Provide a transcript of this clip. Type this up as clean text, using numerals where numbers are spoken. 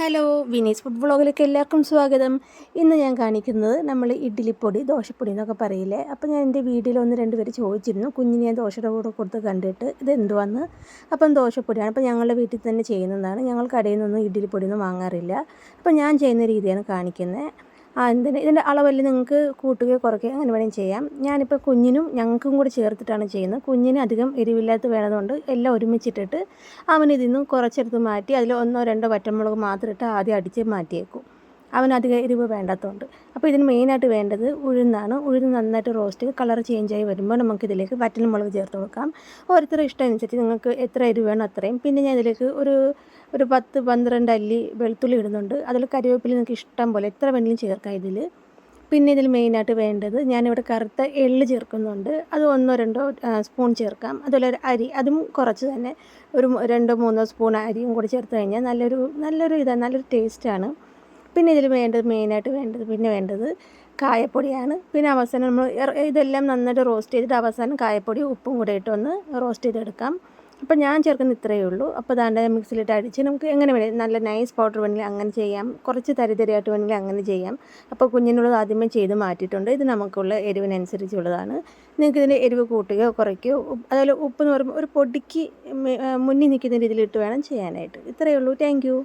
Hello, Vinees food വ്ളോഗിലേക്ക് എല്ലാവർക്കും സ്വാഗതം. ഇന്ന് ഞാൻ കാണിക്കുന്നത് നമ്മൾ ഇഡ്ഡലിപ്പൊടി, ദോശപ്പൊടി എന്നൊക്കെ പറയില്ലേ. അപ്പോൾ ഞാൻ എൻ്റെ വീഡിയോയിൽ 1-2 പേര് ചോദിച്ചിരുന്നു, കുഞ്ഞിന് ഞാൻ ദോശയുടെ കൂടെ കൊടുത്ത് കണ്ടിട്ട് ഇതെന്തുവാന്ന്. അപ്പം ദോശപ്പൊടിയാണ്. അപ്പോൾ ഞങ്ങളുടെ വീട്ടിൽ തന്നെ ചെയ്യുന്നതാണ്. ഞങ്ങൾ കടയിൽ നിന്നൊന്നും ഇഡ്ഡലിപ്പൊടിയൊന്നും വാങ്ങാറില്ല. അപ്പോൾ ഞാൻ ചെയ്യുന്ന രീതിയാണ് കാണിക്കുന്നത്. ഇതിൻ്റെ അളവെല്ലാം നിങ്ങൾക്ക് കൂട്ടുകയോ കുറയ്ക്കുകയോ അങ്ങനെ വേണമെങ്കിൽ ചെയ്യാം. ഞാനിപ്പോൾ കുഞ്ഞിനും ഞങ്ങൾക്കും കൂടി ചേർത്തിട്ടാണ് ചെയ്യുന്നത്. കുഞ്ഞിന് അധികം എരിവില്ലാത്ത വേണതുകൊണ്ട് എല്ലാം ഒരുമിച്ചിട്ടിട്ട് അവനിതിൽ നിന്നും കുറച്ചെടുത്ത് മാറ്റി അതിൽ 1-2 വറ്റൽമുളക് മാത്രം ഇട്ട് ആദ്യം അടിച്ച് മാറ്റിയേക്കും. അവനധികം എരിവ് വേണ്ടാത്തതുകൊണ്ട്. അപ്പോൾ ഇതിന് മെയിനായിട്ട് വേണ്ടത് ഉഴുന്നാണ്. ഉഴുന്ന് നന്നായിട്ട് റോസ്റ്റ് ചെയ്ത് കളർ ചേഞ്ചായി വരുമ്പോൾ നമുക്കിതിലേക്ക് വറ്റൽമുളക് ചേർത്ത് കൊടുക്കാം. ഓരോരുത്തരുടെ ഇഷ്ടം അനുസരിച്ച് നിങ്ങൾക്ക് എത്ര എരിവ് വേണം അത്രയും. പിന്നെ ഞാൻ ഇതിലേക്ക് ഒരു 10-12 അല്ലി വെളുത്തുള്ളി ഇടുന്നുണ്ട്. അതിൽ കറിവേപ്പില നിങ്ങൾക്ക് ഇഷ്ടം പോലെ എത്ര വേണമെങ്കിലും ചേർക്കാം ഇതിൽ. പിന്നെ ഇതിൽ മെയിനായിട്ട് വേണ്ടത് ഞാനിവിടെ കറുത്ത എള്ള് ചേർക്കുന്നുണ്ട്. അത് 1-2 സ്പൂൺ ചേർക്കാം. അതുപോലെ ഒരു അരി, അതും കുറച്ച് തന്നെ ഒരു 2-3 സ്പൂൺ അരിയും കൂടി ചേർത്ത് കഴിഞ്ഞാൽ നല്ലൊരു ടേസ്റ്റാണ്. പിന്നെ ഇതിൽ മെയിനായിട്ട് വേണ്ടത് കായപ്പൊടിയാണ്. പിന്നെ അവസാനം നമ്മൾ ഇതെല്ലാം നന്നായിട്ട് റോസ്റ്റ് ചെയ്തിട്ട് അവസാനം കായപ്പൊടി ഉപ്പും കൂടെ ഇട്ടൊന്ന് റോസ്റ്റ് ചെയ്തെടുക്കാം. അപ്പോൾ ഞാൻ ചേർക്കുന്നത് ഇത്രയേ ഉള്ളൂ. അപ്പോൾ ദാണ്ട് മിക്സിയിലിട്ട് അടിച്ച് നമുക്ക് എങ്ങനെ വേണേലും നല്ല നൈസ് പൗഡർ വേണമെങ്കിൽ അങ്ങനെ ചെയ്യാം, കുറച്ച് തരിതരിയായിട്ട് വേണമെങ്കിൽ അങ്ങനെ ചെയ്യാം. അപ്പോൾ കുഞ്ഞിനുള്ളത് ആദ്യമേ ചെയ്ത് മാറ്റിയിട്ടുണ്ട്. ഇത് നമുക്കുള്ള എരിവിനനുസരിച്ചുള്ളതാണ്. നിങ്ങൾക്ക് ഇതിൻ്റെ എരിവ് കൂട്ടുകയോ കുറയ്ക്കുകയോ, അതുപോലെ ഉപ്പ് എന്ന് പറയുമ്പോൾ ഒരു പൊടിക്ക് മുന്നിൽ നിൽക്കുന്ന രീതിയിലിട്ട് വേണം ചെയ്യാനായിട്ട്. ഇത്രയേ ഉള്ളൂ. Thank you.